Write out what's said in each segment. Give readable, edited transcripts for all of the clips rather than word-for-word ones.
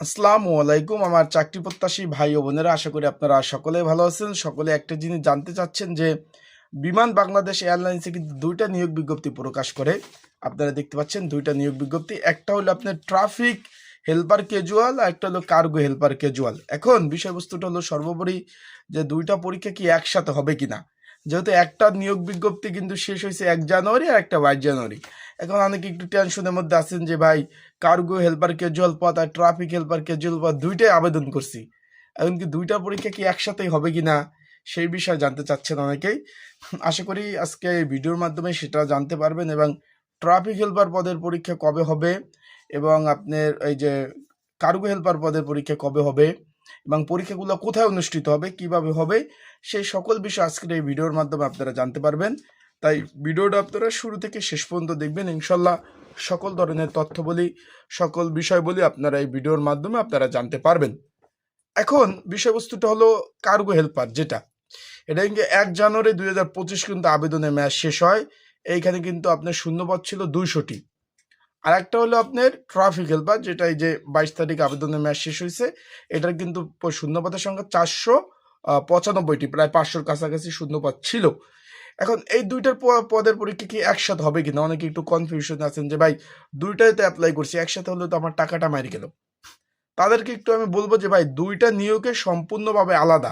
আসসালামু আলাইকুম আমার চাকরি প্রত্যাশী ভাই ও বোনেরা, আশা করি আপনারা সকলে ভালো আছেন। সকলে একটা জিনিস জানতে চাচ্ছেন যে বিমান বাংলাদেশ এয়ারলাইন্সে কিন্তু দুইটা নিয়োগ বিজ্ঞপ্তি প্রকাশ করে। আপনারা দেখতে পাচ্ছেন দুইটা নিয়োগ বিজ্ঞপ্তি, একটা হলো আপনার ট্রাফিক হেল্পার ক্যাজুয়াল আর একটা হলো কার্গো হেল্পার ক্যাজুয়াল। এখন বিষয়বস্তুটা হলো সর্বোপরি যে দুইটা পরীক্ষা কি একসাথে হবে কিনা, যেহেতু একটা নিয়োগ বিজ্ঞপ্তি কিন্তু শেষ হয়েছে 1 জানুয়ারি আর একটা 22 জানুয়ারি। এখন অনেকে একটু টেনশনের মধ্যে আছেন যে ভাই কার্গো হেল্পার ক্যাজুয়াল পদ আর ট্রাফিক হেল্পার ক্যাজুয়াল পদ দুইটাই আবেদন করছি, এখন কি দুইটা পরীক্ষা কি একসাথেই হবে কিনা সেই বিষয়ে জানতে চাচ্ছেন অনেকেই। আশা করি আজকে এই ভিডিওর মাধ্যমে সেটা জানতে পারবেন, এবং ট্রাফিক হেল্পার পদের পরীক্ষা কবে হবে এবং আপনার এই যে কার্গো হেল্পার পদের পরীক্ষা কবে হবে এবং পরীক্ষাগুলো কোথায় অনুষ্ঠিত হবে, কিভাবে হবে, সেই সকল বিষয় আজকের এই ভিডিওর মাধ্যমে আপনারা জানতে পারবেন। তাই ভিডিওটা আপনারা শুরু থেকে শেষ পর্যন্ত দেখবেন, ইনশাল্লাহ সকল ধরনের তথ্য বলি, সকল বিষয় বলি আপনারা এই ভিডিওর মাধ্যমে আপনারা জানতে পারবেন। এখন বিষয়বস্তুটা হলো কার্গো হেল্পার, যেটা এটা কিন্তু 1 জানুয়ারি 2025 কিন্তু আবেদনের মেয়াদ শেষ হয়। এইখানে কিন্তু আপনার শূন্যপদ ছিল 200টি। আর একটা হলো আপনার ট্রাফিক হেল্পার, যেটা এই যে 22 তারিখ আবেদনের মেয়াদ শেষ হয়েছে। এটার কিন্তু শূন্যপদের সংখ্যা 495টি, প্রায় 500-র কাছাকাছি শূন্যপদ ছিল। এখন এই দুইটার পদের পরীক্ষা কি একসাথে হবে কিনা, অনেকে একটু কনফিউশন আছেন যে ভাই দুইটাতে অ্যাপ্লাই করছি, একসাথে হলে তো আমার টাকাটা মারি গেল। তাদেরকে একটু আমি বলবো যে ভাই দুইটা নিয়োগে সম্পূর্ণভাবে আলাদা।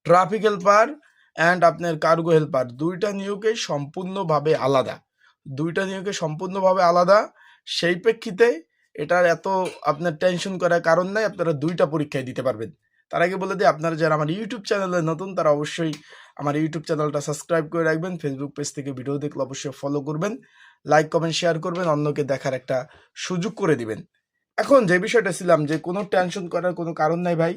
ট্রাফিক হেল্পার অ্যান্ড আপনার কার্গো হেল্পার দুইটা নিয়োগে সম্পূর্ণভাবে আলাদা, দুইটা নিয়োগে সম্পূর্ণভাবে আলাদা। সেই প্রেক্ষিতে এটার এত আপনার টেনশন করার কারণ নাই, আপনারা দুইটা পরীক্ষায় দিতে পারবেন। তার আগে বলে দিই, আপনারা যারা আমার ইউটিউব চ্যানেলে নতুন তারা অবশ্যই আমার ইউটিউব চ্যানেলটা সাবস্ক্রাইব করে রাখবেন, ফেসবুক পেজ থেকে ভিডিও দেখলে অবশ্যই ফলো করবেন, লাইক কমেন্ট শেয়ার করবেন, অন্যকে দেখার একটা সুযোগ করে দিবেন। এখন যে বিষয়টা ছিলাম যে কোনো টেনশন করার কোনো কারণ নাই ভাই,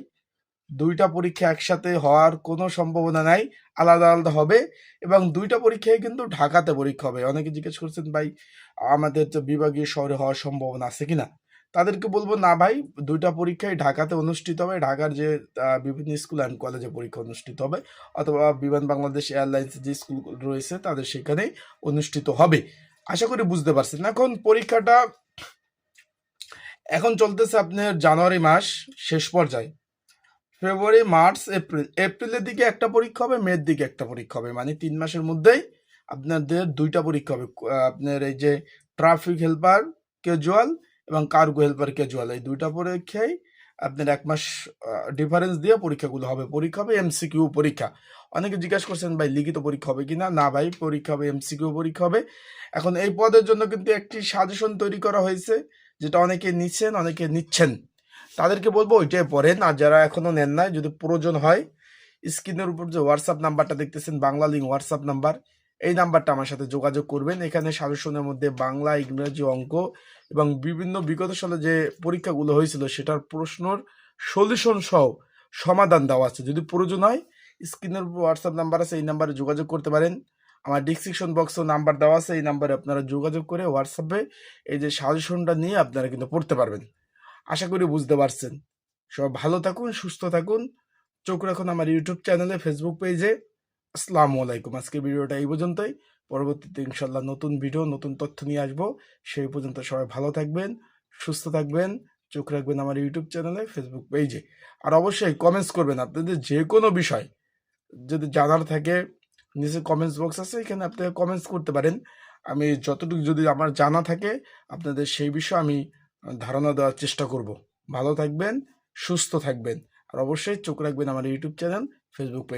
দুইটা পরীক্ষা একসাথে হওয়ার কোনো সম্ভাবনা নাই, আলাদা আলাদা হবে। এবং দুইটা পরীক্ষায় কিন্তু ঢাকাতে পরীক্ষা হবে। অনেকে জিজ্ঞেস করছেন ভাই আমাদের তো বিভাগীয় শহরে হওয়ার সম্ভাবনা আছে কিনা, তাদেরকে বলবো না ভাই, দুইটা পরীক্ষাই ঢাকাতে অনুষ্ঠিত হবে। ঢাকার যে বিভিন্ন স্কুল অ্যান্ড কলেজে পরীক্ষা অনুষ্ঠিত হবে, অথবা বিমান বাংলাদেশ এয়ারলাইন্স যে স্কুল রয়েছে তাদের সেখানেই অনুষ্ঠিত হবে। আশা করি বুঝতে পারছেন। এখন পরীক্ষাটা এখন চলতেছে আপনার জানুয়ারি মাস শেষ পর্যায়ে, ফেব্রুয়ারি মার্চ এপ্রিল, এপ্রিলের দিকে একটা পরীক্ষা হবে, মের দিকে একটা পরীক্ষা হবে, মানে 3 মাসের মধ্যেই আপনাদের দুইটা পরীক্ষা হবে। আপনার এই যে ট্রাফিক হেল্পার ক্যাজুয়াল এবং কার্গো হেল্পার ক্যাজুয়াল, এই দুইটা পরীক্ষায় আপনার 1 মাস ডিফারেন্স দিয়ে পরীক্ষাগুলো হবে। পরীক্ষা হবে এমসিকিউ পরীক্ষা। অনেকে জিজ্ঞাসা করছেন ভাই লিখিত পরীক্ষা হবে কিনা, না ভাই পরীক্ষা হবে এমসিকিউ পরীক্ষা হবে। এখন এই পদের জন্য কিন্তু একটি সাজেশন তৈরি করা হয়েছে, যেটা অনেকে নিচ্ছেন অনেকে নিচ্ছেন, তাদেরকে বলবো ওইটাই পড়েন। আর যারা এখনো নেন নাই, যদি প্রয়োজন হয় স্ক্রিনের উপর যে হোয়াটসঅ্যাপ নাম্বারটা দেখতেছেন, বাংলা লিঙ্ক হোয়াটসঅ্যাপ নাম্বার, এই নাম্বারটা আমার সাথে যোগাযোগ করবেন। এখানে সাজেশনের মধ্যে বাংলা, ইংরেজি, অঙ্ক এবং বিভিন্ন বিগত সালে যে পরীক্ষাগুলো হয়েছিল সেটার প্রশ্নর সলিউশন সহ সমাধান দেওয়া আছে। যদি প্রয়োজন হয় স্ক্রিনের উপর হোয়াটসঅ্যাপ নাম্বার আছে, এই নাম্বারে যোগাযোগ করতে পারেন। আমার ডিসক্রিপশন বক্সেও নাম্বার দেওয়া আছে, এই নাম্বারে আপনারা যোগাযোগ করে হোয়াটসঅ্যাপে এই যে সাজেশনটা নিয়ে আপনারা কিন্তু পড়তে পারবেন। আশা করি বুঝতে পারছেন। সব ভালো থাকুন, সুস্থ থাকুন, চোখ রাখুন আমার ইউটিউব চ্যানেলে, ফেসবুক পেজে। আসসালামু আলাইকুম। আজকে ভিডিওটা এই পর্যন্তই। পরবর্তীতে ইনশাল্লাহ নতুন ভিডিও নতুন তথ্য নিয়ে আসবো। সেই পর্যন্ত সবাই ভালো থাকবেন, সুস্থ থাকবেন, চোখ রাখবেন আমার ইউটিউব চ্যানেলে, ফেসবুক পেজে। আর অবশ্যই কমেন্টস করবেন আপনাদের যে কোনো বিষয় যদি জানার থাকে, নিচে কমেন্টস বক্স আছে, এখানে আপনারা কমেন্টস করতে পারেন। আমি যতটুকু যদি আমার জানা থাকে আপনাদের সেই বিষয়ে আমি ধারণা দেওয়ার চেষ্টা করব। ভালো থাকবেন, সুস্থ থাকবেন, আর অবশ্যই চোখ রাখবেন আমার ইউটিউব চ্যানেল, ফেসবুক পেজ।